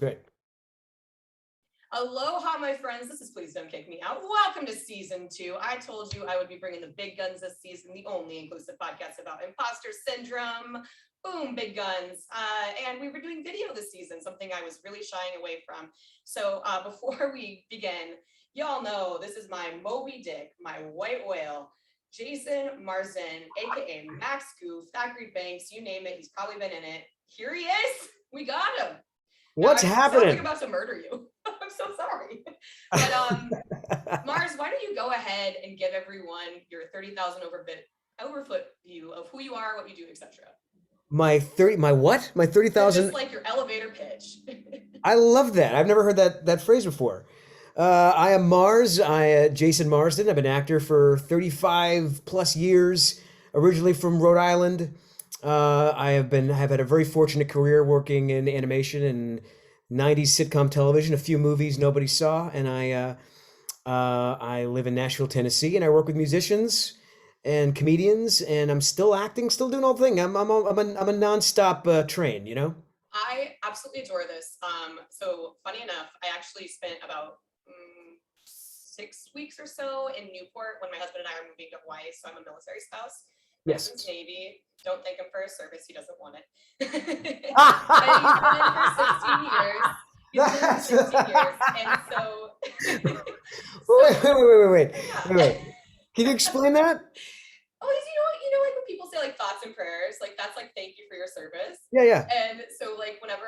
Great. Aloha, my friends. This is Please Don't Kick Me Out. Welcome to season 2. I told you I would be bringing the big guns this season, the only inclusive podcast about imposter syndrome. Boom, big guns. And we were doing video this season, something I was really shying away from. So before we begin, y'all know this is my Moby Dick, my white whale, Jason Marsden, aka Max Goof, Thackeray Banks, you name it. He's probably been in it. Here he is. We got him. What's happening? Sounds like I'm about to murder you. I'm so sorry. But Mars, why don't you go ahead and give everyone your 30,000 overfoot view of who you are, what you do, etc. My 30,000. Just like your elevator pitch. I love that. I've never heard that phrase before. I am Mars. Jason Marsden. I've been an actor for 35 plus years, originally from Rhode Island. Have had a very fortunate career working in animation and 90s sitcom television, a few movies nobody saw, and I live in Nashville, Tennessee, and I work with musicians and comedians, and I'm still acting, still doing all the thing. I'm a nonstop train, you know. I absolutely adore this. So funny enough, I actually spent about 6 weeks or so in Newport when my husband and I are moving to Hawaii. So I'm a military spouse. Yes. Navy. Don't thank him for his service. He doesn't want it. But he's been in for 16 years. He's been in for 16 years. And so... Wait. Can you explain that? Oh, you know, like when people say like thoughts and prayers, like that's like thank you for your service. Yeah. And so like whenever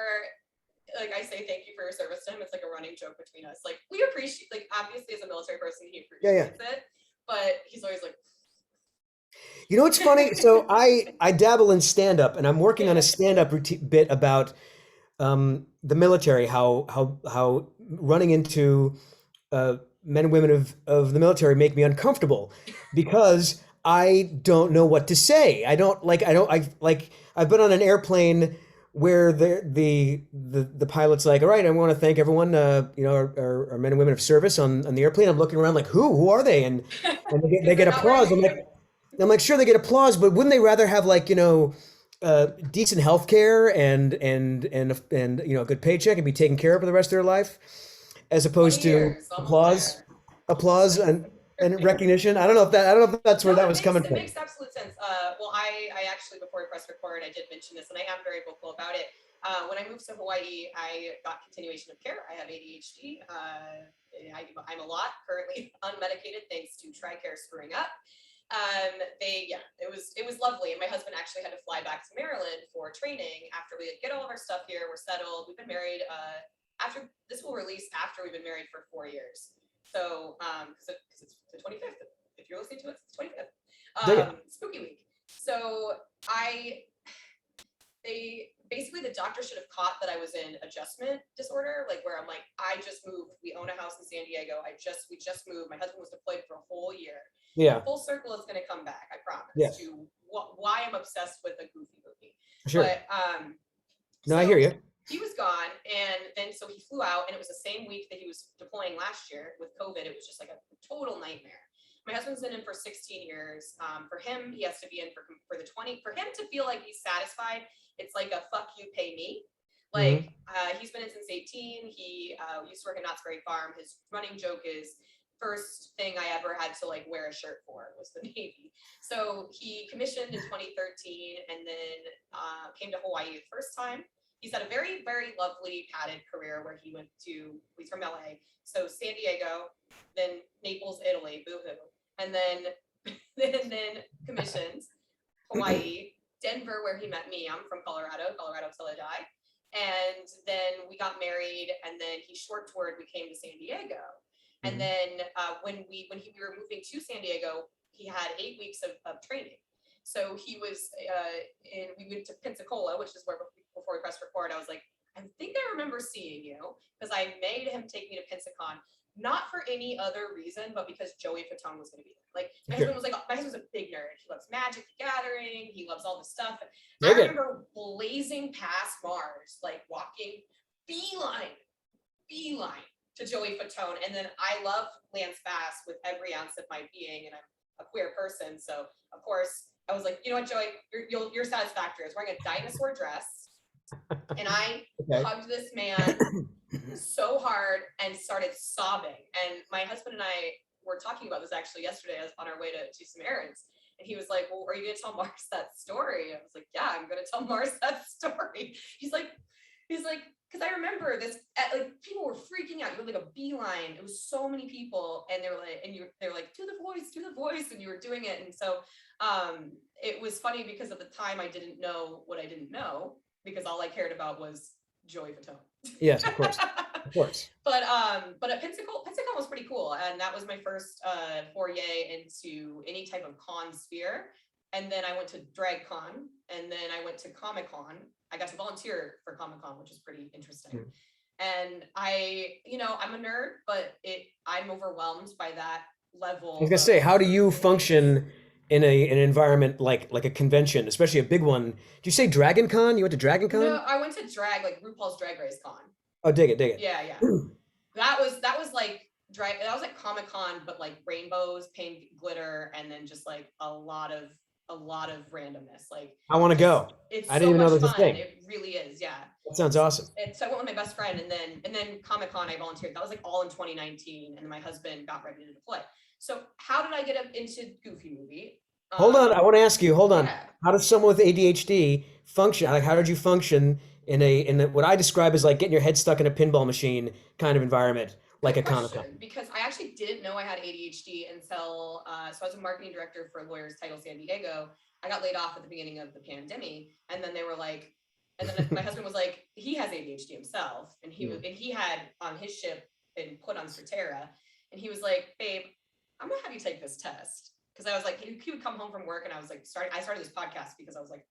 like I say thank you for your service to him, it's like a running joke between us. Like we appreciate, like obviously as a military person, he appreciates it, but he's always like. You know what's funny? So I dabble in stand-up, and I'm working on a stand-up bit about the military, how running into men and women of the military make me uncomfortable because I don't know what to say. I've been on an airplane where the pilot's like, all right, I want to thank everyone, our men and women of service on the airplane. I'm looking around like, who are they? And they get applause. I'm like, sure, they get applause, but wouldn't they rather have decent health care and a good paycheck and be taken care of for the rest of their life, as opposed to applause and recognition? I don't know if that's where that was coming from. It makes absolute sense. Well, I actually, before we pressed record, I did mention this, and I am very vocal about it. When I moved to Hawaii, I got continuation of care. I have ADHD. I'm a lot currently unmedicated thanks to TRICARE screwing up. It was lovely, and my husband actually had to fly back to Maryland for training after we get all of our stuff here. We're settled. We've been married. After this will release after we've been married for 4 years. So because it's the 25th. If you're listening to it, it's the 25th. Spooky week. So basically the doctor should have caught that I was in adjustment disorder, like where I'm like, I just moved. We own a house in San Diego. We just moved. My husband was deployed for a whole year. Yeah. Full circle is going to come back, I promise. Yes. To why I'm obsessed with a goofy movie. Sure. But no, I hear you. He was gone, and then so he flew out, and it was the same week that he was deploying last year with COVID. It was just like a total nightmare. My husband's been in for 16 years. For him, he has to be in for the 20. For him to feel like he's satisfied, it's like a fuck you, pay me. Like he's been in since 18. He used to work at Knott's Berry Farm. His running joke is, first thing I ever had to like wear a shirt for was the Navy. So he commissioned in 2013 and then came to Hawaii the first time. He's had a very, very lovely padded career where he's from LA. So San Diego, then Naples, Italy, boo-hoo. And then commissions, Hawaii, Denver, where he met me. I'm from Colorado till I die. And then we got married, and then he short toured, we came to San Diego. And then when we were moving to San Diego, he had 8 weeks of training. So he was we went to Pensacola, which is where before we pressed record, I was like, I think I remember seeing you, because I made him take me to Pensacon, not for any other reason, but because Joey Fatone was going to be there. Like my husband was a big nerd. He loves Magic the Gathering. He loves all this stuff. I remember blazing past Mars, like walking beeline to Joey Fatone. And then I love Lance Bass with every ounce of my being, and I'm a queer person. So of course I was like, you know what, Joey, you're satisfactory. I was wearing a dinosaur dress And I Okay. hugged this man so hard and started sobbing. And my husband and I were talking about this actually yesterday as on our way to some errands. And he was like, well, are you going to tell Mars that story? I was like, yeah, I'm going to tell Mars that story. He's like, because I remember this, like people were freaking out. You had like a beeline. It was so many people, and they were like, do the voice, and you were doing it. And so it was funny because at the time I didn't know what I didn't know, because all I cared about was Joey Fatone. Yes, of course. Of course. But at Pensacon was pretty cool, and that was my first foray into any type of con sphere. And then I went to Drag Con, and then I went to Comic Con. I got to volunteer for Comic Con, which is pretty interesting. And I'm a nerd, but I'm overwhelmed by that level. I was gonna say, how do you function in an environment like a convention, especially a big one? Did you say Dragon Con? You went to Dragon Con? No, I went to like RuPaul's Drag Race Con. Oh, dig it, dig it. Yeah. That was like that was like Comic Con, but like rainbows, paint, glitter, and then just like a lot of randomness. Like I want to go. It's I so didn't even know much there was a fun. thing. It really is. Yeah. That sounds awesome. And so I went with my best friend, and then Comic Con I volunteered. That was like all in 2019, and my husband got ready to deploy. So how did I get up into Goofy Movie? Hold on, I want to ask you. Hold on. Yeah. How does someone with ADHD function? Like, how did you function in what I describe as like getting your head stuck in a pinball machine kind of environment, like Good a Comic Con? question, because I actually didn't know I had ADHD until so I was a marketing director for Lawyers Title San Diego. I got laid off at the beginning of the pandemic, and then they were like, and then my husband was like, he has ADHD himself, and he had on his ship been put on Straterra, and he was like, babe, I'm gonna have you take this test, because I was like, he would come home from work, and I was like, I started this podcast because I was like,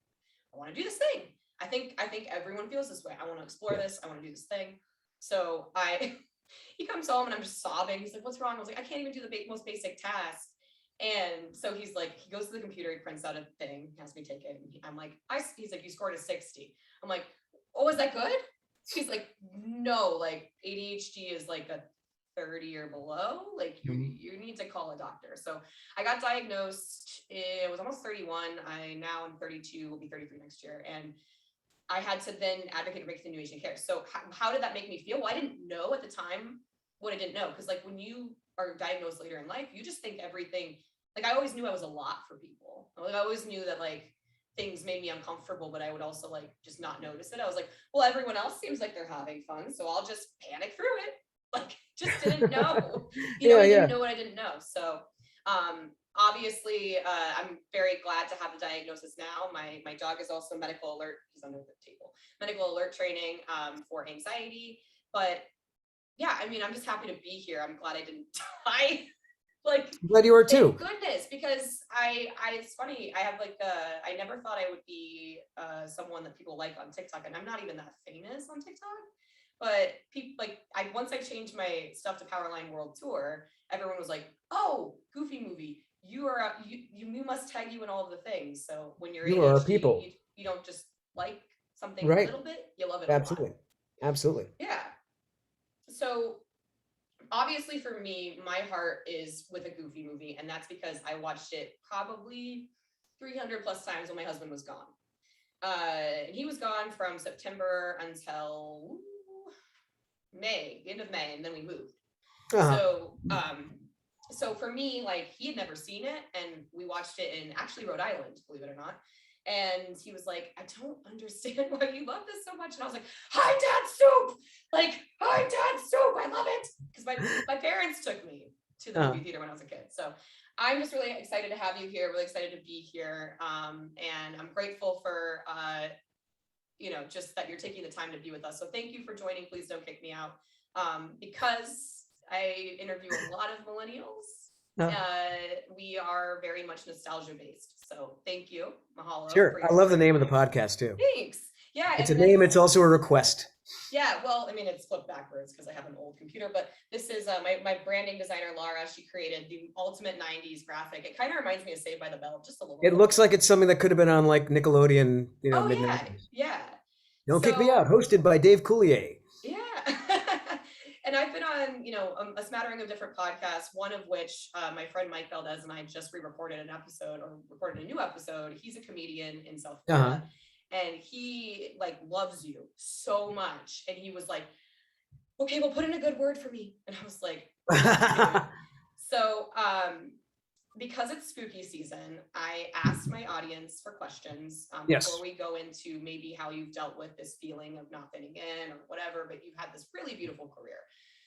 I want to do this thing. I think everyone feels this way. I want to explore this. I want to do this thing. So he comes home and I'm just sobbing. He's like, what's wrong? I was like, I can't even do the most basic task. And so he's like, he goes to the computer, he prints out a thing, has me take it. And I'm like, he's like, you scored a 60. I'm like, oh, is that good? He's like, no, like ADHD is like a 30 or below. Like you need to call a doctor. So I got diagnosed. It was almost 31. I now am 32, will be 33 next year. And I had to then advocate for continuation care. So how did that make me feel? Well, I didn't know at the time what I didn't know. Because like when you are diagnosed later in life, you just think everything, like I always knew I was a lot for people. Like I always knew that like things made me uncomfortable, but I would also like just not notice it. I was like, well, everyone else seems like they're having fun, so I'll just panic through it. Like just didn't know. I didn't know what I didn't know. So obviously, I'm very glad to have the diagnosis now. My dog is also medical alert. He's under the table. Medical alert training for anxiety. But yeah, I mean, I'm just happy to be here. I'm glad I didn't die. Like, I'm glad you were too. Goodness, because it's funny. I have like I never thought I would be someone that people like on TikTok, and I'm not even that famous on TikTok. But people like once I changed my stuff to Powerline World Tour, everyone was like, "Oh, Goofy Movie, you are you must tag you in all of the things." So when you're You are ADHD, people. you don't just like something Right. a little bit, you love it Absolutely. a lot. Absolutely. Yeah. So obviously for me, my heart is with a Goofy Movie, and that's because I watched it probably 300 plus times when my husband was gone. He was gone from September until May, the end of May, and then we moved. So for me, like he had never seen it, and we watched it in actually Rhode Island, believe it or not. And he was like, I don't understand why you love this so much. And I was like, hi, Dad Soup! Like, hi, Dad Soup! I love it! Because my parents took me to the movie theater when I was a kid. So I'm just really excited to have you here, really excited to be here. And I'm grateful for, just that you're taking the time to be with us. So thank you for joining. Please don't kick me out. Because I interview a lot of millennials. We are very much nostalgia based. So thank you. Mahalo. Sure. I love the name of the podcast too. Thanks. Yeah. It's a name. It's also a request. Yeah. Well, I mean, it's flipped backwards because I have an old computer, but this is my branding designer, Laura. She created the ultimate 90s graphic. It kind of reminds me of Saved by the Bell, just a little bit. It looks like it's something that could have been on like Nickelodeon, mid-90s. Yeah. Don't Kick Me Out, hosted by Dave Coulier. Yeah. And I've been on, a smattering of different podcasts, one of which my friend Mike Valdez and I just recorded a new episode. He's a comedian in South Florida. and he like loves you so much. And he was like, okay, well, put in a good word for me. And I was like, okay. So, because it's spooky season, I asked my audience for questions Yes. before we go into maybe how you've dealt with this feeling of not fitting in or whatever, but you've had this really beautiful career.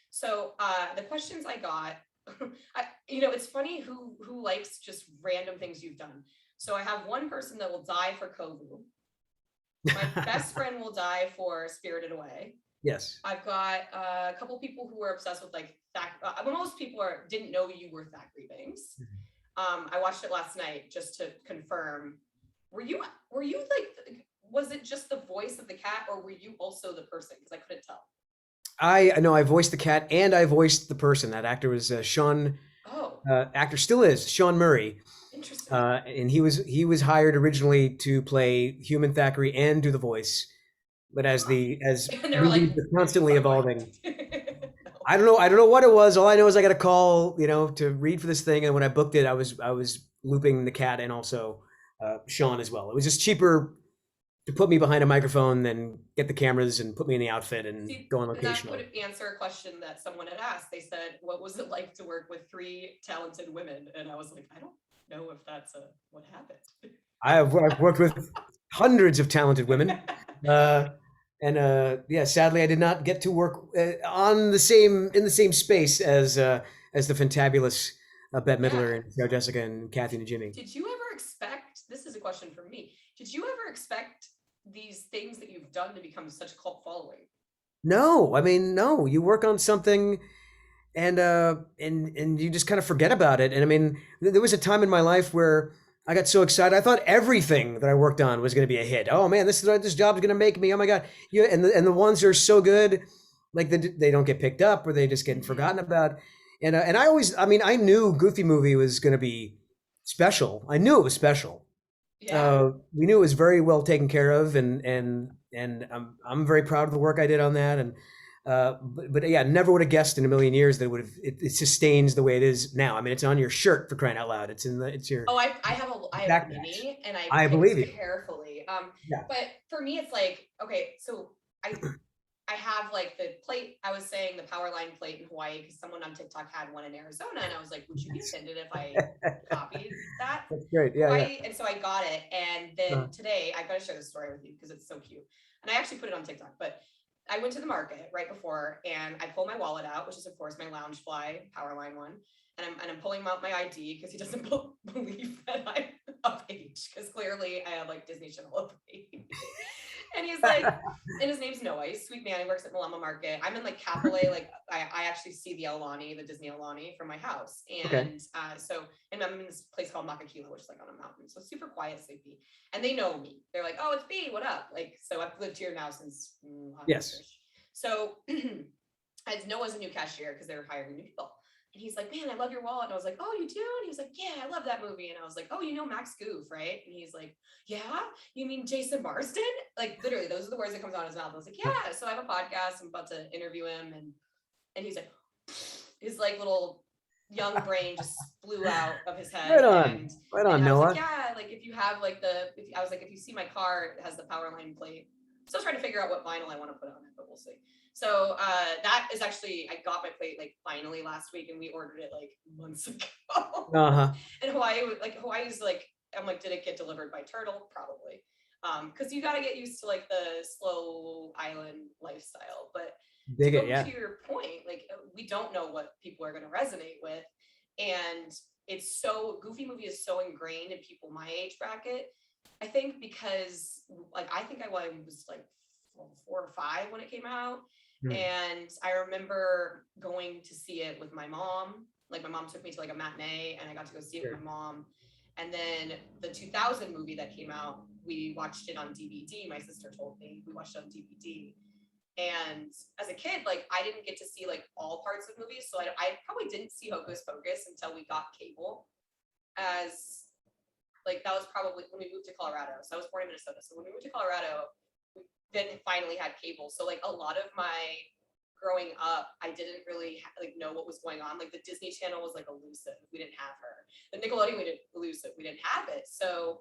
So the questions I got, it's funny who likes just random things you've done. So I have one person that will die for Kovu. My best friend will die for Spirited Away. Yes. I've got a couple people who are obsessed with like most people didn't know you were Thackeray Banks. I watched it last night just to confirm. Were you like, was it just the voice of the cat, or were you also the person? Because I couldn't tell. I know I voiced the cat and I voiced the person. That actor was Sean. Oh, Actor still is Sean Murray. interesting. And he was hired originally to play human Thackeray and do the voice, but as And they were movies like, are constantly evolving, No. I don't know what it was. All I know is I got a call, to read for this thing, and when I booked it, I was looping the cat and also Sean as well. It was just cheaper to put me behind a microphone than get the cameras and put me in the outfit and See, go on and location. that would answer a question that someone had asked. They said, "What was it like to work with 3 talented women?" And I was like, "I don't know if that's what happened." I've worked with hundreds of talented women, and yeah, sadly, I did not get to work in the same space as the fantabulous Bette Midler and Sarah Jessica and Kathy and Jimmy. Did you ever expect? This is a question for me. Did you ever expect these things that you've done to become such a cult following? No, I mean, no. You work on something, and you just kind of forget about it. And I mean, there was a time in my life where I got so excited. I thought everything that I worked on was going to be a hit. Oh man, this job's going to make me. Oh my god, yeah. And the ones that are so good, like they don't get picked up or they just get forgotten about. And I mean, I knew Goofy Movie was going to be special. I knew it was special. Yeah. We knew it was very well taken care of, and I'm very proud of the work I did on that. And but yeah, never would have guessed in a million years that it sustains the way it is now. I mean, it's on your shirt for crying out loud. It's your Oh, I have a mini, and I I believe you. carefully. Yeah. But for me, it's like, okay, so I have like the plate. I was saying the Powerline plate in Hawaii because someone on TikTok had one in Arizona, and I was like, would you be offended if I copied that? That's great. Yeah, Hawaii, and so I got it. And then Uh, today, I got to share this story with you because it's so cute. And I actually put it on TikTok, but I went to the market right before, and I pull my wallet out, which is of course my Loungefly Powerline one, and I'm pulling out my ID because he doesn't believe that I'm of age because clearly I have like Disney Channel of age. And he's like, and his name's Noah. He's a sweet man. He works at Malama Market. I'm in like Kapolei. Like I actually see the Aulani, the Disney Aulani from my house. Okay. And and I'm in this place called Makakila, which is like on a mountain. So super quiet, sleepy. And they know me. They're like, oh, it's B, what up? Like, so I've lived here now since Yes. So as Noah's a new cashier because they're hiring new people. And he's like, man, I love your wallet. And I was like, oh, you do? And he was like, yeah, I love that movie. And I was like, oh, you know Max Goof, right? And he's like, yeah, you mean Jason Marsden? Like literally, those are the words that comes out of his mouth. I was like, yeah. So I have a podcast. I'm about to interview him, and he's like, his like little young brain just flew out of his head. Right on, and I was Noah. like, yeah, like if you have like I was like, if you see my car, it has the Powerline plate. I'm still trying to figure out what vinyl I want to put on it, but we'll see. So that is actually, I got my plate like finally last week, and we ordered it like months ago. And Hawaii's like, I'm like, did it get delivered by turtle? Probably. Because you got to get used to like the slow island lifestyle. But to go to your point, like we don't know what people are going to resonate with, and it's so Goofy Movie is so ingrained in people my age bracket. I think because like I think I was like 4 or 5 when it came out. And I remember going to see it with my mom. Like my mom took me to like a matinee, and I got to go see it with my mom. And then the 2000 movie that came out, we watched it on DVD. My sister told me we watched it on DVD. And as a kid, like I didn't get to see like all parts of movies. So I probably didn't see Hocus Pocus until we got cable. As like that was probably when we moved to Colorado. So I was born in Minnesota. So when we moved to Colorado, then finally had cable. So like a lot of my growing up, I didn't really like know what was going on. Like the Disney Channel was like elusive. We didn't have her. The Nickelodeon, we didn't elusive. We didn't have it. So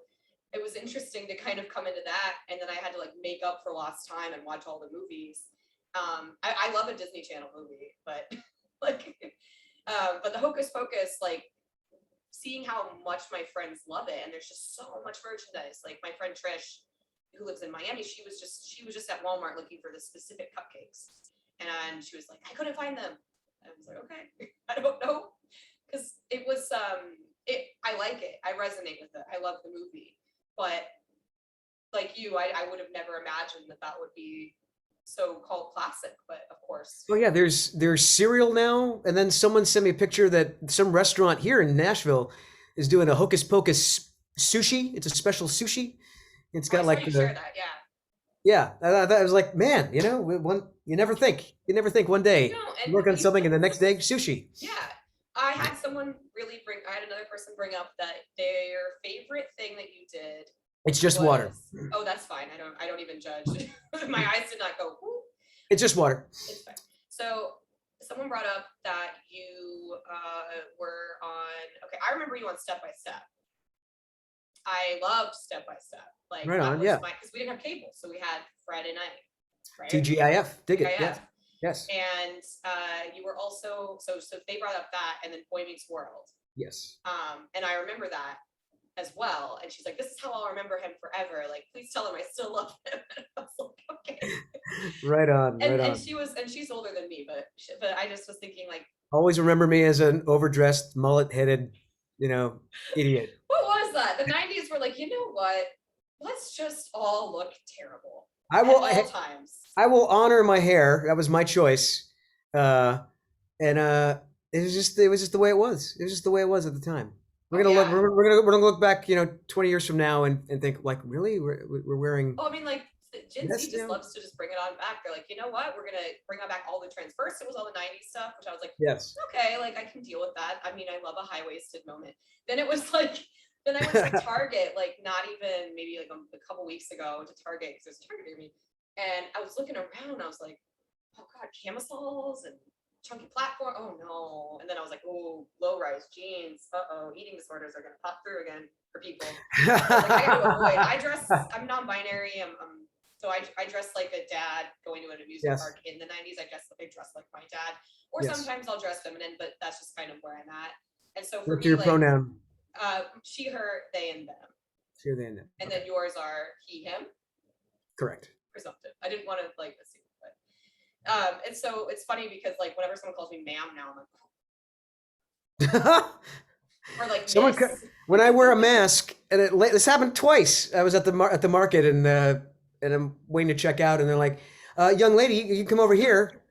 it was interesting to kind of come into that, and then I had to like make up for lost time and watch all the movies. I love a Disney Channel movie, but like, but the Hocus Pocus, like seeing how much my friends love it, and there's just so much merchandise. Like my friend Trish, who lives in Miami, she was just at Walmart looking for the specific cupcakes, and she was like, I couldn't find them. I was like, okay, I don't know, because it was I like it, I resonate with it, I love the movie, but like you, I would have never imagined that that would be so called classic, but of course. Oh yeah, there's cereal now, and then someone sent me a picture that some restaurant here in Nashville is doing a Hocus Pocus sushi. It's a special sushi. It's Oh, I got saw like you share the that, yeah. yeah. I was like, man, one you never think one day No, you and work on you, something and the next day sushi. yeah. I had another person bring up that their favorite thing that you did It's just water. was, oh, that's fine. I don't even judge. My eyes did not go, whoo. It's just water. It's fine. So someone brought up that you were on, okay, I remember you on Step by Step. I loved Step by Step. Like Right that on. was Yeah. because we didn't have cable, so we had Friday night, right? TGIF. Dig it. TGIF. Yes. Yes. And you were also, so they brought up that, and then Boy Meets World. Yes. And I remember that as well. And she's like, this is how I'll remember him forever. Like, please tell him I still love him. And I was like, okay. Right on. And Right on. she's older than me, but I just was thinking like, Always remember me as an overdressed, mullet-headed, idiot. what was that? The 90s were like, you know what? Let's just all look terrible I at will. all times. I will honor my hair. That was my choice. And it was just the way it was. It was just the way it was at the time. We're Oh, gonna look. yeah. We're gonna look back, 20 years from now and think like, really, we're wearing Oh, I mean, like Gen this Z just now? loves to just bring it on back. They're like, you know what? We're gonna bring on back all the trends. First, it was all the '90s stuff, which I was like, Yes. okay, like I can deal with that. I mean, I love a high waisted moment. Then it was like, then I went to Target, like not even maybe like a couple weeks ago. I went to Target because there's Target near me, and I was looking around. I was like, oh god, camisoles and chunky platform. Oh no! And then I was like, oh, low rise jeans. Oh, eating disorders are gonna pop through again for people. Like, I had to avoid. I'm non-binary. So I dress like a dad going to an amusement Yes. park in the 90s. I dress like my dad, or Yes. sometimes I'll dress feminine, but that's just kind of where I'm at. And so for What's me, your like pronoun? she, her, they, and them, Here then. and then yours are he, him, Correct. presumptive. I didn't want to like assume, but and so it's funny because like whenever someone calls me ma'am now, I'm like, or like Someone miss. when I wear a mask, and this happened twice. I was at the market and I'm waiting to check out, and they're like, "Young lady, you can come over here."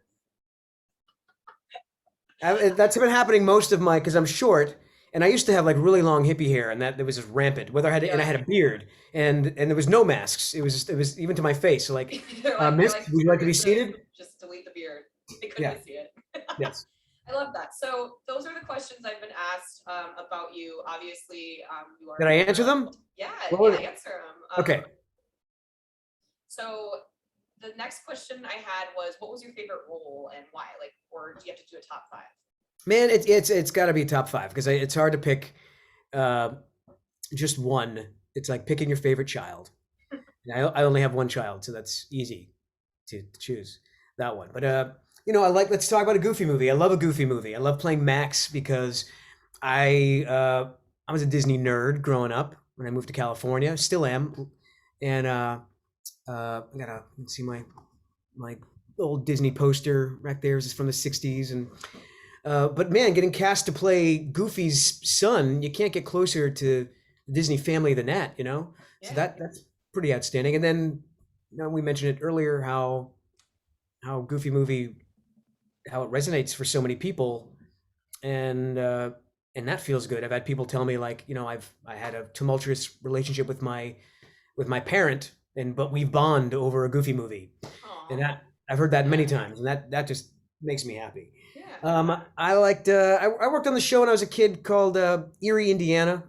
That's been happening most of my because I'm short, and I used to have like really long hippie hair, and that was just rampant. Whether I had and I had a beard, and there was no masks. It was even to my face. So like, Miss, would you like to be seated? Just delete the beard. They couldn't Yeah. see it. Yes. I love that. So those are the questions I've been asked about you. Obviously, you are. Did I answer them? Yeah, What was yeah, it? answer them. Okay. So the next question I had was, what was your favorite role and why? Like, or do you have to do a top 5? Man, it's got to be top 5 because it's hard to pick just one. It's like picking your favorite child. And I only have one child, so that's easy to choose that one. But let's talk about a Goofy movie. I love a Goofy movie. I love playing Max because I was a Disney nerd growing up when I moved to California. Still am, and I gotta see my old Disney poster right there is from the '60s, and but man, getting cast to play Goofy's son, you can't get closer to the Disney family than that, So Yeah. that's pretty outstanding. And then we mentioned it earlier how Goofy movie how it resonates for so many people, and that feels good. I've had people tell me like, I had a tumultuous relationship with my parent, but we bond over a Goofy movie, and Aw. I've heard that many times, and that just makes me happy. Yeah. I liked. I worked on the show when I was a kid called Erie, Indiana.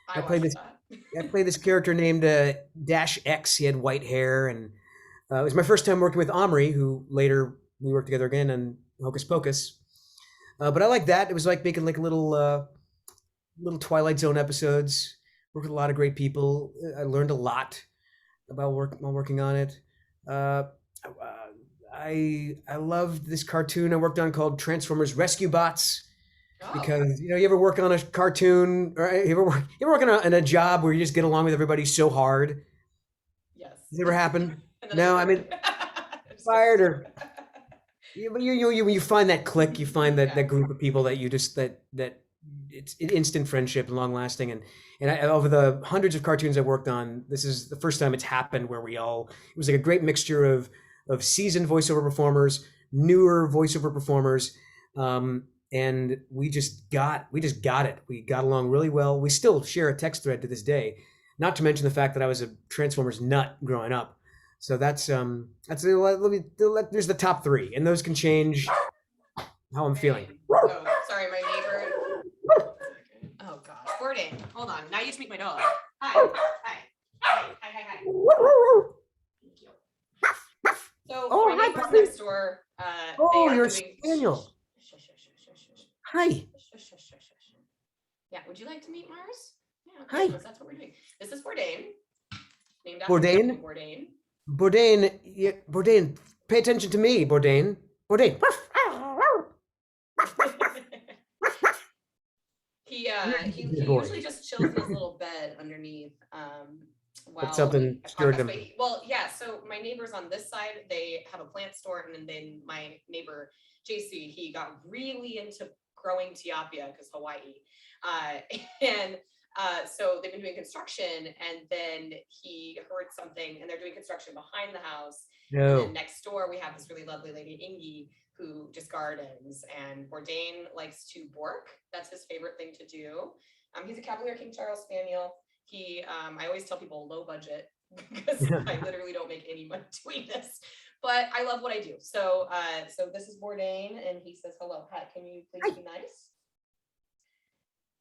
I played watched this. that. I played this character named Dash X. He had white hair, and it was my first time working with Omri, who later we worked together again on Hocus Pocus. But I like that. It was like making like little Twilight Zone episodes Worked with a lot of great people. I learned a lot about work while working on it. Uh, I loved this cartoon I worked on called Transformers Rescue Bots Oh, because you ever work on a cartoon or you ever work in a job where you just get along with everybody so hard? yes. Has it ever happened? And then I No, get I fired. mean I'm just kidding. fired or you find that click, you find that Yeah. group of people that you just that it's an instant friendship, long lasting, and over the hundreds of cartoons I worked on, this is the first time it's happened where it was like a great mixture of seasoned voiceover performers, newer voiceover performers, and we just got it. We got along really well. We still share a text thread to this day. Not to mention the fact that I was a Transformers nut growing up. So there's the top three, and those can change how I'm feeling. Bourdain. Oh, sorry, my neighbor. Oh gosh, Bourdain. Hold on. Now you just meet my dog. Hi. Hi. Hi. Thank you. So Oh, my hi, neighbors puppy. next door, they Oh, are you're a doing. spaniel. Shush, shush, shush, shush, shush, Hi. shush, shush, shush, shush. Yeah. Would you like to meet Mars? Yeah. Okay. Hi. Because that's what we're doing. This is Bourdain, named after Bourdain. Anthony Bourdain. Bourdain. Yeah, Bourdain. Pay attention to me, Bourdain. Bourdain. You're a He good usually boy. just chills in his little bed underneath But while something we scared podcast. him. But well, yeah. So my neighbors on this side, they have a plant store, and then my neighbor JC, he got really into growing tilapia because Hawaii, uh, and so they've been doing construction, and then he heard something, and they're doing construction behind the house, and then No. next door we have this really lovely lady Ingy who just gardens, and Bourdain likes to bork. That's his favorite thing to do. He's a Cavalier King Charles Spaniel. I always tell people low budget because I literally don't make any money doing this, but I love what I do. So this is Bourdain, and he says hello. Hi, can you please Hi. be nice?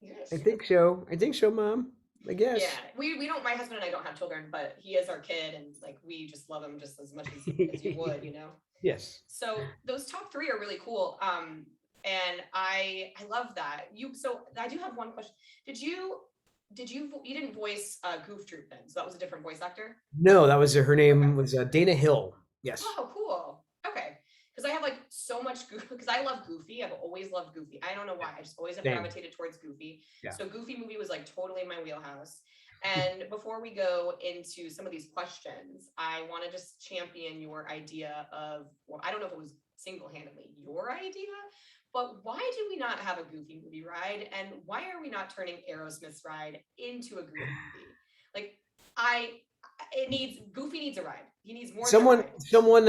I Yes. think so. I think so, Mom. I Yeah, guess. we don't. My husband and I don't have children, but he is our kid, and like we just love him just as much as you would, you know. Yes. So those top three are really cool. And I love that. So I do have one question. You didn't voice Goof Troop then? So that was a different voice actor? No, that was her Okay. name was Dana Hill. Yes. Oh, cool. Okay. Because I have like so much Goofy, because I love Goofy. I've always loved Goofy. I don't know why. I just always have Same. gravitated towards Goofy. Yeah. So Goofy movie was like totally in my wheelhouse. And before we go into some of these questions, I want to just champion your idea of, well, I don't know if it was single-handedly your idea, but why do we not have a Goofy movie ride? And why are we not turning Aerosmith's ride into a Goofy movie? Like, Goofy needs a ride. He needs more than a ride. Someone,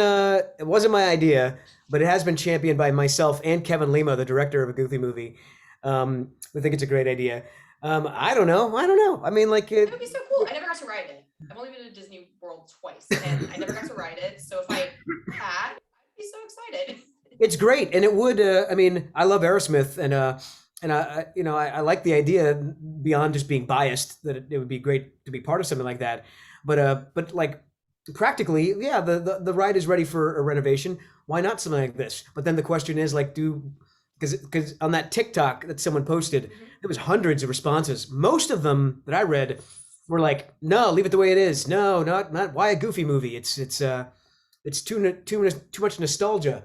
it wasn't my idea, but it has been championed by myself and Kevin Lima, the director of a Goofy movie. We think it's a great idea. I don't know. I mean, like It would be so cool. I never got to ride it. I've only been to Disney World twice, and I never got to ride it. So if I had, I'd be so excited. it's great, and it would. I mean, I love Aerosmith, and I like the idea beyond just being biased that it would be great to be part of something like that. But like practically, yeah, the ride is ready for a renovation. Why not something like this? But then the question is like, because on that TikTok that someone posted, there was hundreds of responses. Most of them that I read were like, "No, leave it the way it is. No, not why a Goofy movie. It's too much nostalgia."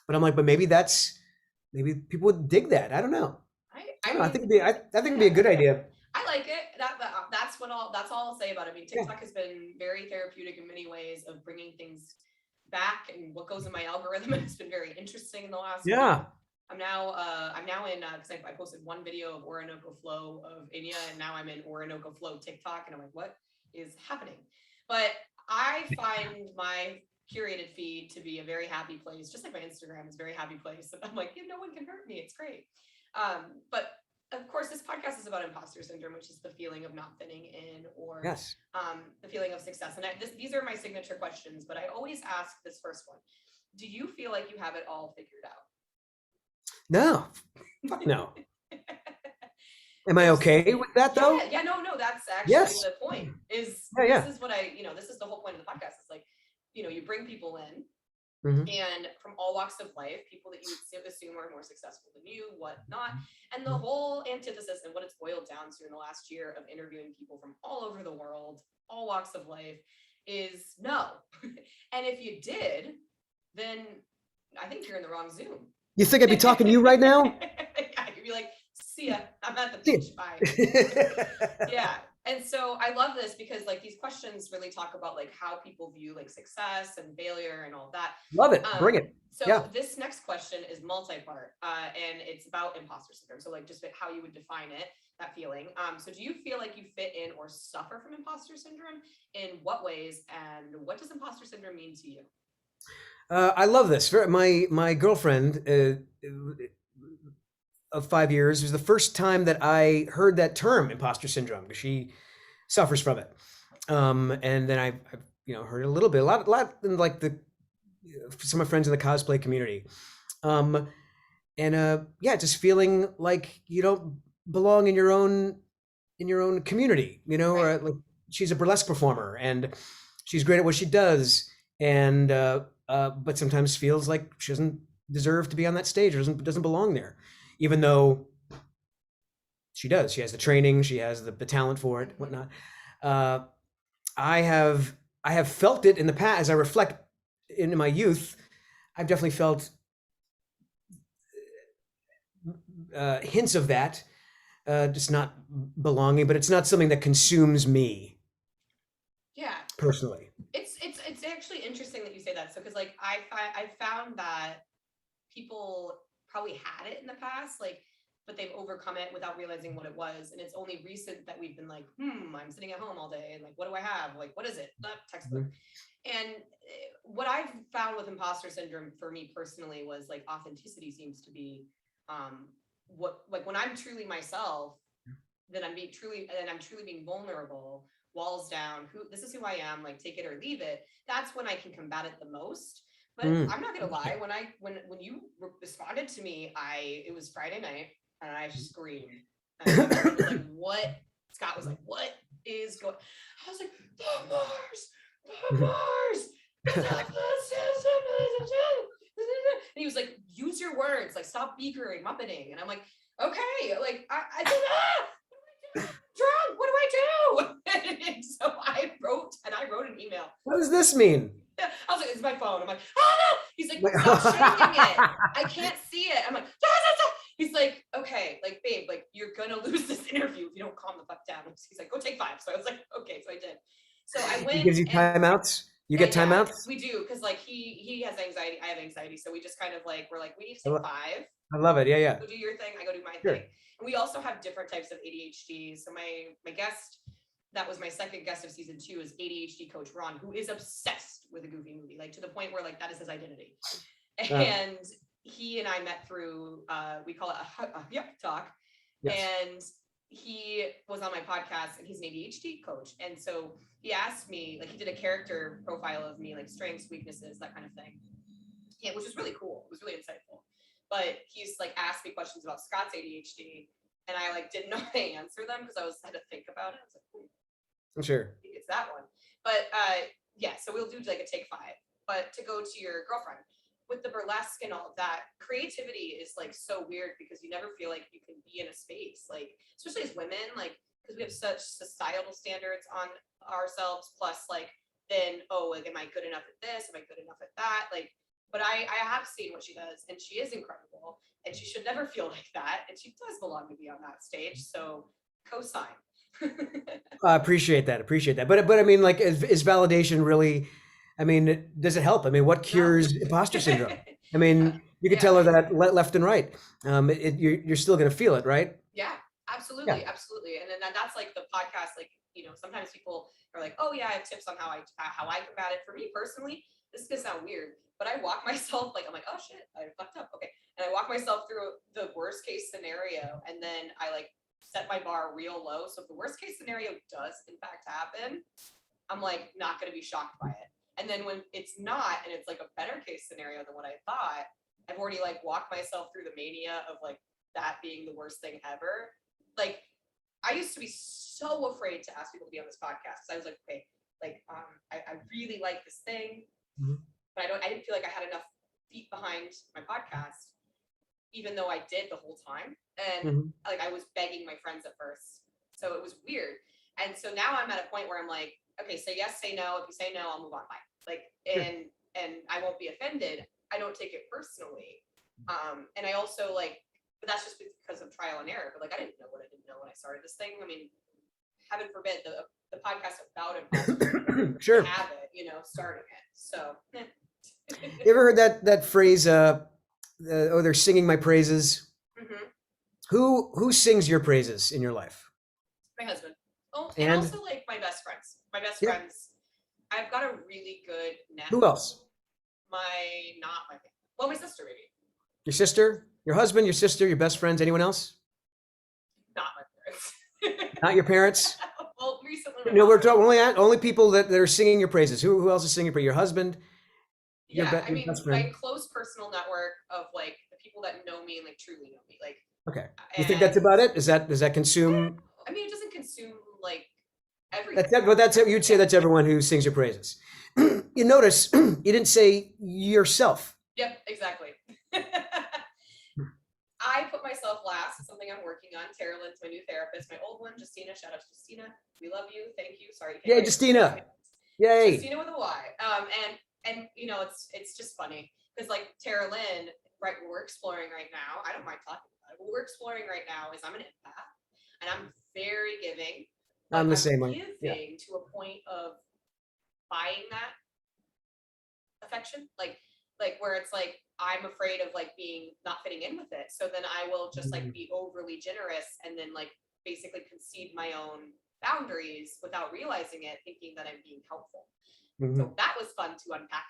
But I'm like, but maybe people would dig that. I don't know. I don't know. I think it'd be a good idea. I like it. That's all I'll say about it. I mean, TikTok has been very therapeutic in many ways of bringing things back, and what goes in my algorithm has been very interesting in the last week. Yeah. I'm now in because I posted one video of Orinoco Flow of India, and now I'm in Orinoco Flow TikTok, and I'm like, what is happening? But I find my curated feed to be a very happy place, just like my Instagram is a very happy place. I'm like, yeah, no one can hurt me. It's great. But of course, this podcast is about imposter syndrome, which is the feeling of not fitting in, or Yes. the feeling of success. And these are my signature questions, but I always ask this first one: do you feel like you have it all figured out? No. Fuck no. Am I okay with that though? Yeah, no, that's actually Yes. the point. Yeah. This is what this is the whole point of the podcast. It's like, you bring people in, Mhm. and from all walks of life, people that you would assume are more successful than you, whatnot. And the Mhm. whole antithesis and what it's boiled down to in the last year of interviewing people from all over the world, all walks of life, is no. And if you did, then I think you're in the wrong Zoom. You think I'd be talking to you right now? Yeah, you'd be like, see ya, I'm at the See beach, bye. ya. Yeah. And so I love this because like these questions really talk about like how people view like success and failure and all that. Love it. Bring it. So Yeah. this next question is multi-part, and it's about imposter syndrome. So like just how you would define it, that feeling. So do you feel like you fit in or suffer from imposter syndrome? In what ways, and what does imposter syndrome mean to you? I love this. My girlfriend of 5 years, it was the first time that I heard that term, imposter syndrome, because she suffers from it. And then I've heard it a little bit, a lot in like some of my friends in the cosplay community. Um, and yeah, just feeling like you don't belong in your own community, Right. or like she's a burlesque performer and she's great at what she does, and but sometimes feels like she doesn't deserve to be on that stage or doesn't belong there, even though she does. She has the training, she has the talent for it, Mm-hmm. whatnot. Uh, I have I have felt it in the past. As I reflect in my youth, I've definitely felt hints of that, just not belonging, but it's not something that consumes me Yeah. personally. It's actually interesting that you say that. So because like I found that people probably had it in the past, like, but they've overcome it without realizing what it was. And it's only recent that we've been like, I'm sitting at home all day and like, what do I have? Like, what is it? Not textbook. Mhm. And what I've found with imposter syndrome for me personally was like authenticity seems to be what like when I'm truly myself, then I'm truly being vulnerable, walls down, who this is who I am, like take it or leave it. That's when I can combat it the most. But Mm. I'm not gonna lie, Interesting. when you responded to me, it was Friday night and I screamed. And my husband was like, "What?" Scott was like, "What is going?" I was like, "The Mars, the Mars." And he was like, "Use your words, like stop beakering, muppeting." And I'm like, "Okay, like I did drunk. What do I do?" And so I wrote an email. What does this mean? I was like, "It's my phone." I'm like, "Oh no." He's like, "Stop shaking it. I can't see it." I'm like, "Ah, ah, ah." He's like, "Okay, like babe, like you're gonna lose this interview if you don't calm the fuck down." He's like, "Go take 5." So I was like, "Okay." So I did. So I He went gives you and timeouts. You get yeah, timeouts. we do because like he has anxiety, I have anxiety, so we just kind of like we're like we need to I, take lo- 5. I love it. Yeah, yeah. Go do your thing, I go do my thing. Sure. And we also have different types of ADHD. So my guest, that was my second guest of season 2, is ADHD coach Ron, who is obsessed with a Goofy movie, like to the point where like that is his identity. Uh, And he and I met through we call it a yuck talk. yes. And he was on my podcast and he's an ADHD coach. And so he asked me, like he did a character profile of me, like strengths, weaknesses, that kind of thing. Yeah, which was really cool. It was really insightful. But he's like asked me questions about Scott's ADHD, and I like didn't know how to answer them because had to think about it. I was like, I'm sure. I think it's that one. But yeah, so we'll do like a take 5. But to go to your girlfriend with the burlesque and all of that, creativity is like so weird because you never feel like you can be in a space, like especially as women, like because we have such societal standards on ourselves. Plus, like then like, am I good enough at this? Am I good enough at that? Like, but I have seen what she does, and she is incredible, and she should never feel like that, and she does belong to be on that stage. So, co-sign. I appreciate that. Appreciate that. But I mean, like, is validation really? I mean, does it help? I mean, what No. cures imposter syndrome? I mean, you could Yeah. tell her that left and right. You're still gonna feel it, right? Yeah, Yeah. absolutely, absolutely. And then that's like the podcast. Like sometimes people are like, "Oh yeah, I have tips on how I combat it." For me personally, this is gonna sound weird, but I walk myself like I'm like, "Oh shit, I fucked up." Okay, and I walk myself through the worst case scenario, and then I like set my bar real low. So if the worst case scenario does in fact happen, I'm like not gonna be shocked by it. And then when it's not, and it's like a better case scenario than what I thought, I've already like walked myself through the mania of like that being the worst thing ever. Like I used to be so afraid to ask people to be on this podcast because I was like, okay, like I really like this thing. Mhm. but I didn't feel like I had enough feet behind my podcast, even though I did the whole time. And like, I was begging my friends at first. So it was weird. And so now I'm at a point where I'm like, okay, say yes, say no. If you say no, I'll move on. Bye. Like, and I won't be offended. I don't take it personally. And I also like, but that's just because of trial and error. But like, I didn't know what I didn't know when I started this thing. I mean, heaven forbid the podcast about imposter Sure. have it, you know, starting it. So You ever heard that phrase, oh, they're singing my praises? Who sings your praises in your life? My husband. Oh, and And also like my best friends. My best yeah. friends. I've got a really good net. Who else? Not my family. Well, my sister maybe. Your sister, your husband, your sister, your best friends, anyone else? Not my parents. Not your parents? Well, recently. No, we're talking only people that are singing your praises. Who else is singing your husband? Yeah, I mean, my close personal network of like the people that know me and like truly know me. Like, okay, you think that's about it? Does that consume? I mean, it doesn't consume like everything. But that's it. You'd say that's everyone who sings your praises. You notice you didn't say yourself. Yep, exactly. I put myself last. It's something I'm working on. Tara Lynn's my new therapist. My old one, Justina. Shout out to Justina. We love you. Thank you. Sorry. Yay, Justina. Yay. Justina with a Y. And you know, it's just funny because like Tara Lynn, right? What we're exploring right now. I don't mind talking about it. What we're exploring right now is I'm an empath, and I'm very giving. I'm the same way. Giving to a point of buying that affection, like where it's like I'm afraid of like being not fitting in with it, so then I will just like be overly generous and then like basically concede my own boundaries without realizing it, thinking that I'm being helpful. So that was fun to unpack.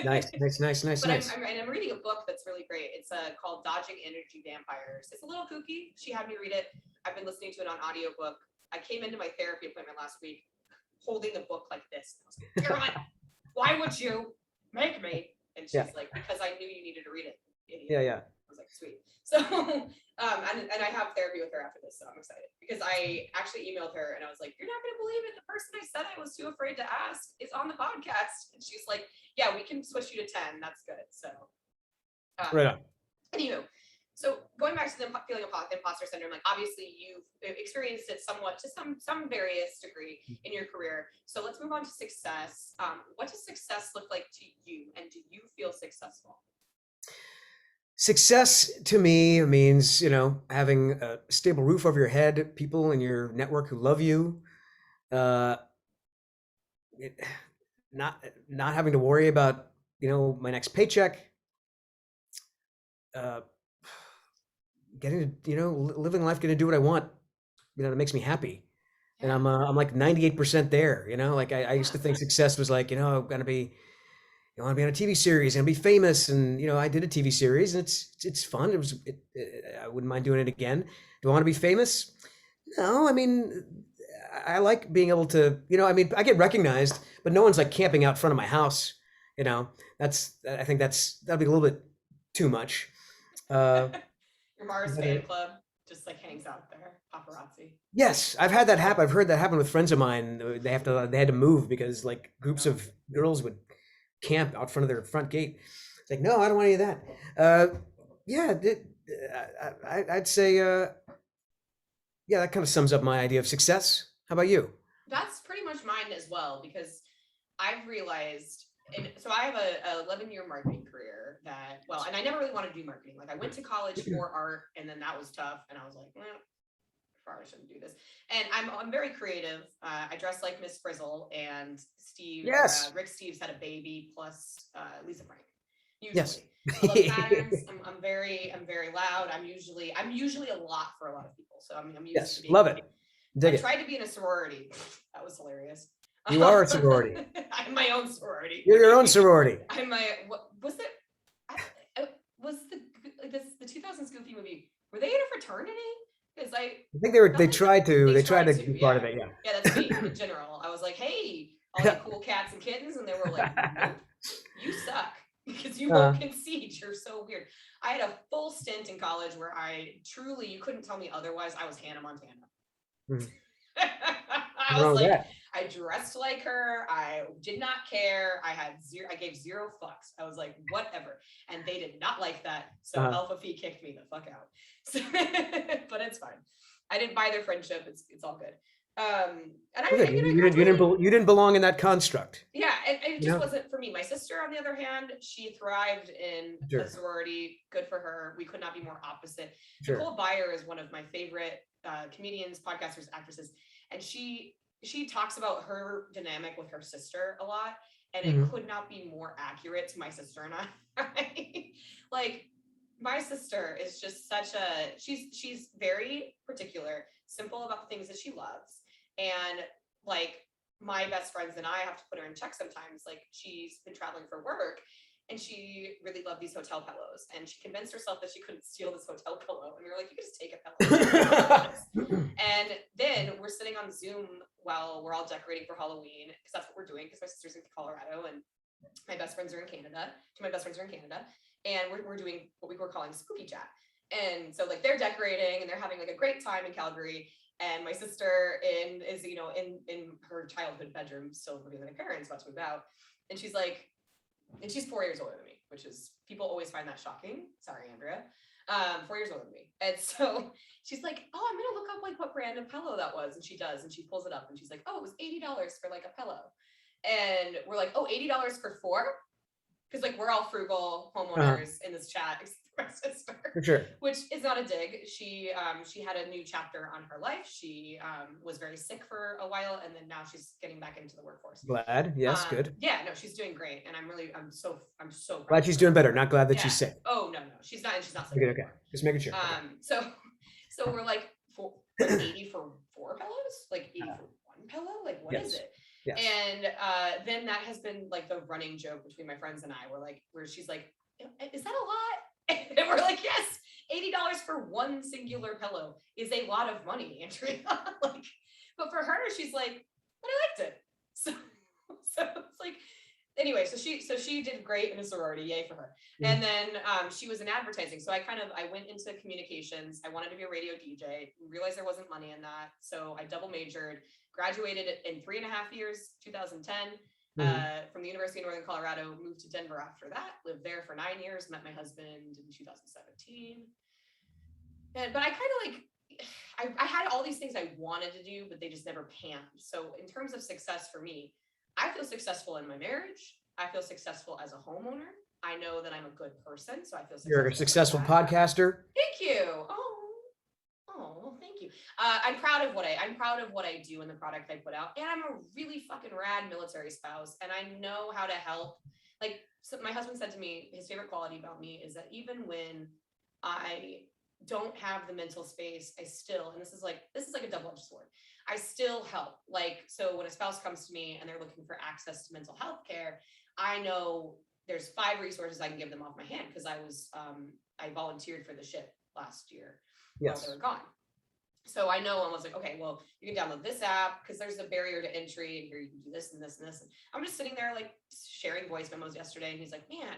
Nice. I'm reading a book that's really great. It's called Dodging Energy Vampires. It's a little kooky. She had me read it. I've been listening to it on audiobook. I came into my therapy appointment last week holding the book like this. I was like, Caroline, why would you make me? And she's like, because I knew you needed to read it. Idiot. Yeah. I was like, sweet. So, and I have therapy with her after this, so I'm excited because I actually emailed her and I was like, you're not going to believe it. The person I said I was too afraid to ask is on the podcast. And she's like, yeah, we can switch you to 10. That's good. So, right on. Anywho, so going back to the feeling of imposter syndrome, like obviously you've experienced it somewhat to some various degree in your career. So let's move on to success. What does success look like to you, and do you feel successful? Success to me means, having a stable roof over your head, people in your network who love you, not having to worry about, my next paycheck, getting to, living life, getting to do what I want, that makes me happy. And I'm like 98% there, like I used to think success was like, I'm gonna be, I want to be on a TV series and be famous. And, I did a TV series and it's fun. I wouldn't mind doing it again. Do I want to be famous? No, I mean, I like being able to, I get recognized, but no one's like camping out front of my house. I think that'd be a little bit too much. Your Mars fan club just like hangs out there, paparazzi. Yes, I've had that happen. I've heard that happen with friends of mine. They had to move because like groups of girls would camp out front of their front gate. It's like, no, I don't want any of that. I'd say, that kind of sums up my idea of success. How about you? That's pretty much mine as well, because I've realized, and so I have a 11-year marketing career and I never really wanted to do marketing. Like I went to college for art, and then that was tough. And I was like, probably shouldn't do this. And I'm very creative. I dress like Miss Frizzle, and Steve. Yes. Rick Steves had a baby plus Lisa Frank. Usually. Yes. I love patterns. I'm very loud. I'm usually a lot for a lot of people. So I'm used to being. Love it. I tried to be in a sorority. That was hilarious. You are a sorority. I'm my own sorority. You're your own sorority. I'm my. What was it? Was the 2000s Goofy movie? Were they in a fraternity? Because I think they tried to be part of it. Yeah. Yeah, that's me in general. I was like, hey, all the cool cats and kittens, and they were like, nope, you suck because you won't concede. You're so weird. I had a full stint in college where you couldn't tell me otherwise. I was Hannah Montana. I I dressed like her. I did not care. I gave zero fucks. I was like, whatever. And they did not like that. So Alpha Phi kicked me the fuck out. So, but it's fine. I didn't buy their friendship. It's all good. And I, Good. you know, graduated. You didn't belong in that construct. Yeah, it just wasn't for me. My sister, on the other hand, she thrived in a sorority. Good for her. We could not be more opposite. Sure. Nicole Byer is one of my favorite comedians, podcasters, actresses, and she talks about her dynamic with her sister a lot, and it could not be more accurate to my sister and I. Like, my sister is just such a she's very particular, simple about the things that she loves, and like, my best friends and I have to put her in check sometimes. Like, she's been traveling for work and she really loved these hotel pillows, and she convinced herself that she couldn't steal this hotel pillow. And we were like, you can just take a pillow. And then we're sitting on Zoom while we're all decorating for Halloween, because that's what we're doing, because my sister's in Colorado and my best friends are in Canada. Two of my best friends are in Canada. And we're doing what we were calling spooky chat. And so, like, they're decorating and they're having like a great time in Calgary. And my sister is, you know, in her childhood bedroom, still living with my parents, about to move out. And she's like, and she's 4 years older than me, which is, people always find that shocking. Sorry, Andrea. 4 years older than me. And so she's like, oh, I'm gonna look up like what brand of pillow that was. And she does, and she pulls it up and she's like, oh, it was $80 for like a pillow. And we're like, oh, $80 for four? Because like, we're all frugal homeowners in this chat, except for my sister. For sure. Which is not a dig. She had a new chapter on her life. She was very sick for a while, and then now she's getting back into the workforce. Glad. Yes, good. Yeah, no, she's doing great, and I'm so glad she's doing better. Not glad that she's sick. Oh no, she's not, and she's not sick. Okay. Just making sure. So we're like, 80 for four pillows, like 80 for one pillow, like what is it? Yes. And then that has been like the running joke between my friends and I. Where she's like, is that a lot? And we're like, yes, $80 for one singular pillow is a lot of money, Andrea. Like, but for her, she's like, but I liked it. So it's like, anyway, so she did great in a sorority, yay for her. And then she was in advertising. So I went into communications. I wanted to be a radio DJ, realized there wasn't money in that. So I double majored, graduated in 3.5 years, 2010, from the University of Northern Colorado, moved to Denver after that, lived there for 9 years, met my husband in 2017. But I kind of like, I had all these things I wanted to do, but they just never panned. So in terms of success for me, I feel successful in my marriage. I feel successful as a homeowner. I know that I'm a good person, so I feel successful. You're a successful podcaster. Thank you. Oh, thank you. I'm proud of what I do and the product I put out. And I'm a really fucking rad military spouse, and I know how to help. Like, so my husband said to me, his favorite quality about me is that even when I don't have the mental space, I still, and this is like a double-edged sword, I still help. Like, so when a spouse comes to me and they're looking for access to mental health care, I know there's 5 resources I can give them off my hand, because I volunteered for the ship last year while they were gone. So I know, I was like, okay, well, you can download this app because there's a barrier to entry, and here you can do this and this and this. And I'm just sitting there like sharing voice memos yesterday, and he's like, man,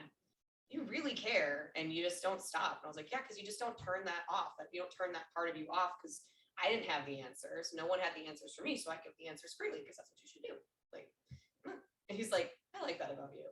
you really care, and you just don't stop. And I was like, yeah, because you just don't turn that off. That you don't turn that part of you off, because I didn't have the answers. No one had the answers for me, so I give the answers freely, because that's what you should do. Like, and he's like, I like that about you.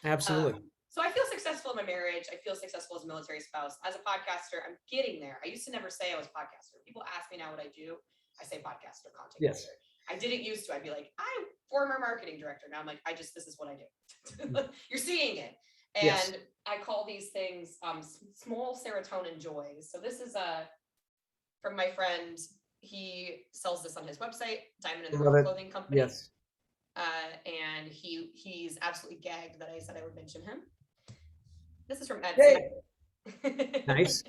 Absolutely. So I feel successful in my marriage. I feel successful as a military spouse. As a podcaster, I'm getting there. I used to never say I was a podcaster. People ask me now what I do. I say podcaster, content creator. I didn't used to. I'd be like, I'm former marketing director. Now I'm like, this is what I do. You're seeing it. And I call these things small serotonin joys. So this is from my friend. He sells this on his website, Diamond in the Rough Clothing Company. Yes. And he's absolutely gagged that I said I would mention him. This is from Etsy. Nice.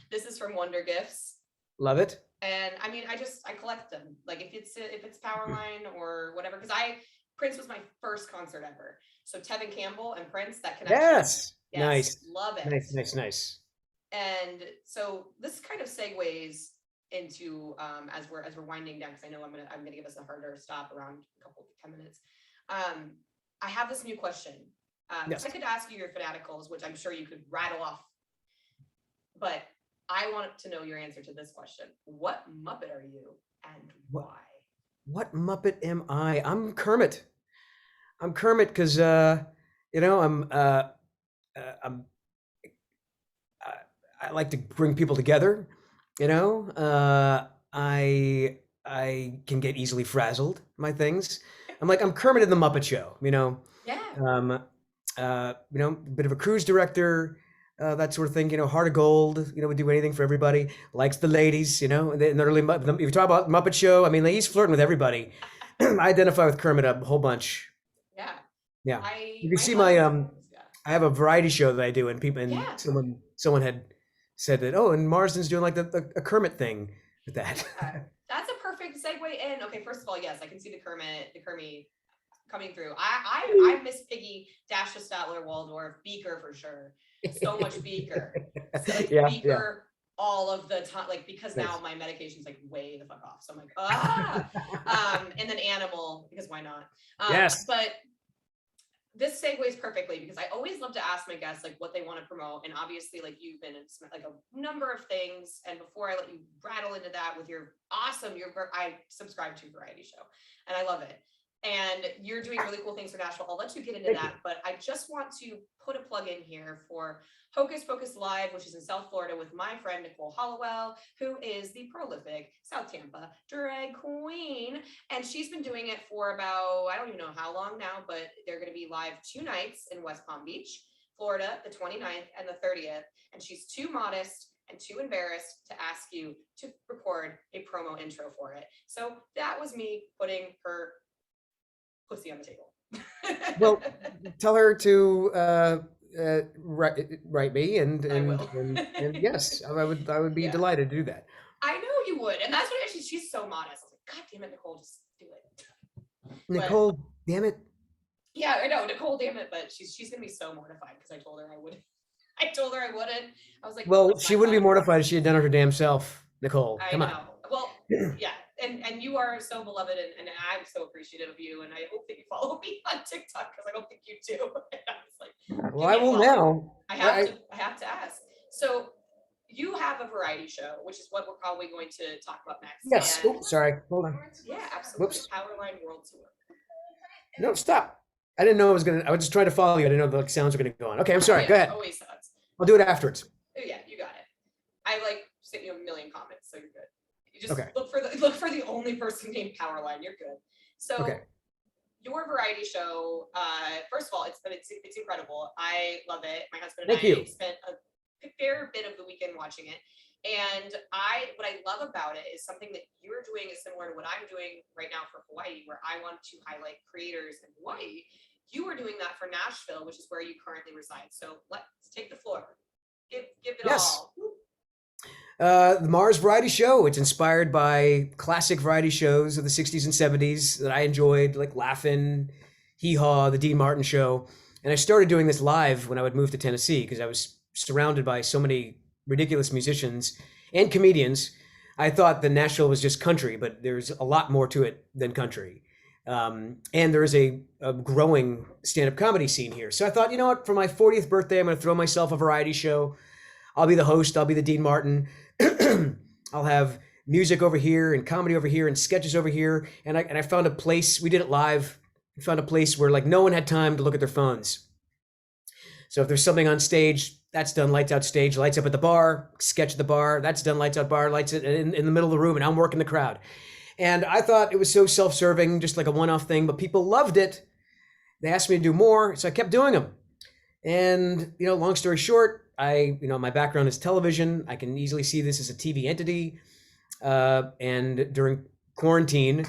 This is from Wonder Gifts. Love it. And I mean, I collect them. Like, if it's Powerline or whatever, because Prince was my first concert ever. So Tevin Campbell and Prince, that connection. Yes. Nice. Love it. Nice. And so this kind of segues into as we're winding down, because I know I'm gonna give us a harder stop around a couple 10 minutes. I have this new question. Yes. I could ask you your fanaticals, which I'm sure you could rattle off, but I want to know your answer to this question. What Muppet are you, and why? What Muppet am I? I'm Kermit. I'm Kermit because you know I'm I, I like to bring people together. You know, I can get easily frazzled. My things. I'm Kermit in the Muppet Show. Yeah. Um, a bit of a cruise director. That sort of thing, heart of gold, would do anything for everybody, likes the ladies, and early, if you talk about Muppet Show, I mean, he's flirting with everybody. I identify with Kermit a whole bunch. Yeah. Yeah. You can My see yeah. I have a variety show that I do, and Yeah. someone had said that, oh, and Marsden's doing like a Kermit thing with that. Yeah. That's a perfect segue in. Okay, first of all, yes, I can see the Kermit coming through. I miss Piggy, Dasha Statler, Waldorf, Beaker for sure. So much Beaker. So, like Yeah, yeah. Beaker all of the time, like because now Nice. my medication's like way the fuck off. So I'm like, and then Animal, because why not? Yes. But this segues perfectly because I always love to ask my guests like what they want to promote, and obviously like you've been in like a number of things. And before I let you rattle into that with your I subscribe to variety show, and I love it. And you're doing really cool things for Nashville. I'll let you get into Thank you. that, but I just want to put a plug in here for Hocus Pocus Live, which is in South Florida with my friend Nicole Hollowell, who is the prolific South Tampa drag queen. And she's been doing it for about, I don't even know how long now, but they're going to be live 2 nights in West Palm Beach, Florida, the 29th and the 30th. And she's too modest and too embarrassed to ask you to record a promo intro for it. So that was me putting her pussy on the table. Well, tell her to write me, I will. and yes, I would be Yeah, delighted to do that. I know you would, and that's what she's so modest. I was like, God damn it, Nicole, just do it. But Nicole, damn it. yeah, I know Nicole, damn it, but she's gonna be so mortified because I told her I wouldn't. I told her I wouldn't. I was like, Well, it's she my wouldn't be platform. mortified if she had done it her damn self. Nicole, I come on. know. Well, yeah, and you are so beloved, and I'm so appreciative of you, and I hope that you follow me on TikTok because I don't think you do. And I was like, Well, give I me a will follow. now. I have I, to. I have to ask. So you have a variety show, which is what we're probably going to talk about next. yes. And Oh, sorry. Hold on. yeah, absolutely, Whoops. Powerline World Tour. No, stop. I didn't know I was gonna. I was just trying to follow you. I didn't know the sounds were gonna go on. Okay, I'm Oh sorry. Go yeah, ahead. always sucks. I'll do it afterwards. Oh yeah, you got it. I like sent you a million comments, so you're good. You just Okay. look for the only person named Powerline. You're good. So Okay. your variety show, first of all, it's incredible. I love it. My husband and Thank I you. spent a fair bit of the weekend watching it. And what I love about it is something that you're doing is similar to what I'm doing right now for Hawaii, where I want to highlight creators in Hawaii. You are doing that for Nashville, which is where you currently reside. So let's take the floor. Give it Yes. all. The Mars Variety Show. It's inspired by classic variety shows of the 60s and 70s that I enjoyed, like Laugh-In, Hee Haw, The Dean Martin Show. And I started doing this live when I would move to Tennessee because I was surrounded by so many ridiculous musicians and comedians. I thought that Nashville was just country, but there's a lot more to it than country. And there is a growing stand up comedy scene here. So I thought, you know what, for my 40th birthday, I'm going to throw myself a variety show. I'll be the host, I'll be the Dean Martin. I'll have music over here and comedy over here and sketches over here. And I found a place. We did it live. We found a place where like no one had time to look at their phones. So if there's something on stage, that's done lights out stage, lights up at the bar, sketch at the bar, that's done lights out bar, lights in the middle of the room, and I'm working the crowd. And I thought it was so self-serving, just like a one-off thing, but people loved it. They asked me to do more, so I kept doing them. And long story short, my background is television. I can easily see this as a TV entity. And during quarantine,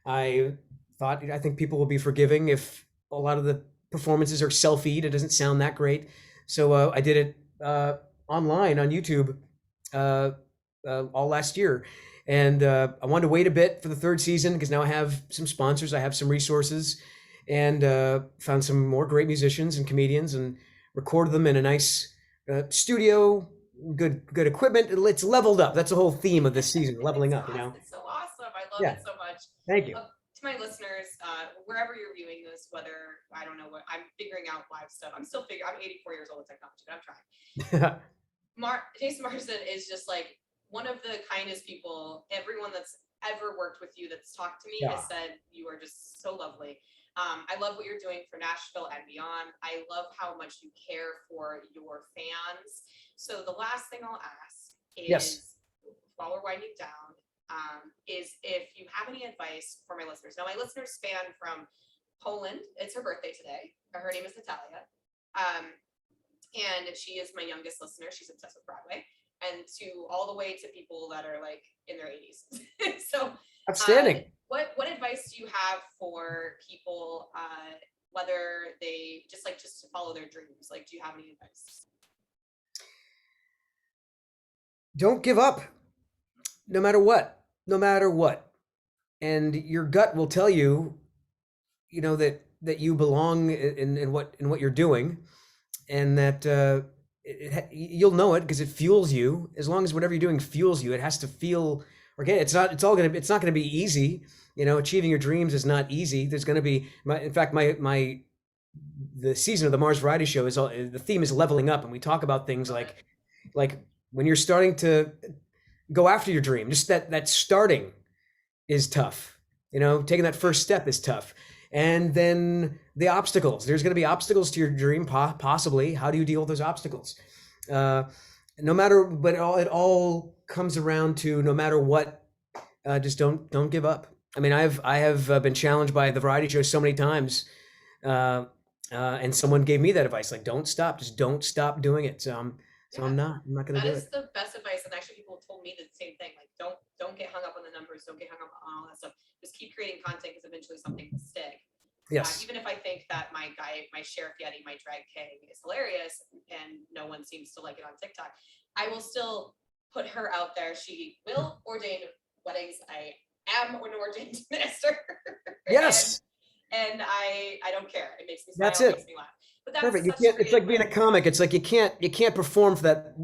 I I think people will be forgiving if a lot of the performances are self-feed. It doesn't sound that great, so I did it online on YouTube uh, all last year. And I wanted to wait a bit for the third season because now I have some sponsors, I have some resources, and found some more great musicians and comedians and recorded them in a nice studio, good equipment. It's leveled up. That's the whole theme of this season, leveling It's up. awesome. It's so awesome. I love Yeah. it so much. Thank you. To my listeners, wherever you're viewing this, whether I don't know what I'm figuring out live stuff. I'm still figuring. I'm 84 years old with technology, but I'm trying. Jason Marsden is just like one of the kindest people. Everyone that's ever worked with you that's talked to me Yeah. has said you are just so lovely. I love what you're doing for Nashville and beyond. I love how much you care for your fans. So the last thing I'll ask Yes. is, while we're winding down, is if you have any advice for my listeners. Now, my listeners span from Poland. It's her birthday today. Her name is Natalia. Um, and she is my youngest listener. She's obsessed with Broadway. And to all the way to people that are like in their 80s. So Outstanding. what advice do you have for people, whether they just to follow their dreams? Like, do you have any advice? Don't give up, no matter what. No matter what. And your gut will tell you, that you belong in what you're doing, and that you'll know it because it fuels you. As long as whatever you're doing fuels you, it has to feel organic. It's not gonna be easy. Achieving your dreams is not easy. There's gonna be in fact, my the season of the Mars Variety Show is all, the theme is leveling up, and we talk about things like when you're starting to go after your dream. Just that starting is tough. Taking that first step is tough. And then the obstacles. There's going to be obstacles to your dream, possibly. How do you deal with those obstacles? No matter, but it all comes around to no matter what, just don't give up. I mean, I have been challenged by the variety show so many times, and someone gave me that advice, like don't stop, just don't stop doing it. So Yeah. I'm not going to That do is it. the best advice, and actually, people told me the same thing. Like, don't get hung up on the numbers. Don't get hung up on all that stuff. Just keep creating content because eventually something will stick. Yes. Even if I think that my Sheriff Yeti, my drag king is hilarious, and no one seems to like it on TikTok, I will still put her out there. She will ordain weddings. I am an ordained minister. Yes. and I don't care. It makes me smile. That's It it. makes me laugh. But that's Perfect. You such can't. great It's like being a advice. comic. It's like you can't perform for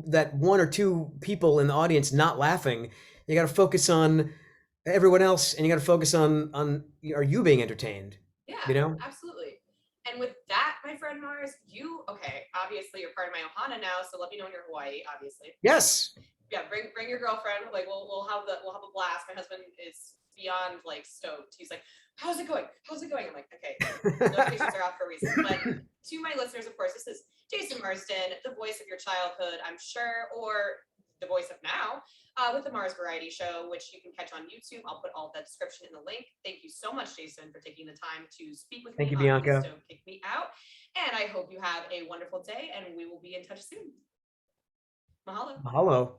that one or two people in the audience not laughing. You got to focus on everyone else, and you got to focus on are you being entertained? Yeah, You know. absolutely. And with that, my friend Mars, obviously you're part of my Ohana now, so let me know when you're in Hawaii, obviously. Yes. Yeah, bring your girlfriend. Like we'll have a blast. My husband is beyond like stoked. He's like, how's it going? How's it going? I'm like, okay, notifications are off for a reason. But to my listeners, of course, this is Jason Marsden, the voice of your childhood, I'm sure, or the voice of now, with the Mars Variety Show, which you can catch on YouTube. I'll put all that description in the link. Thank you so much, Jason, for taking the time to speak with Thank me you, on Bianca. Don't Kick Me Out. And I hope you have a wonderful day, and we will be in touch soon. Mahalo. Mahalo.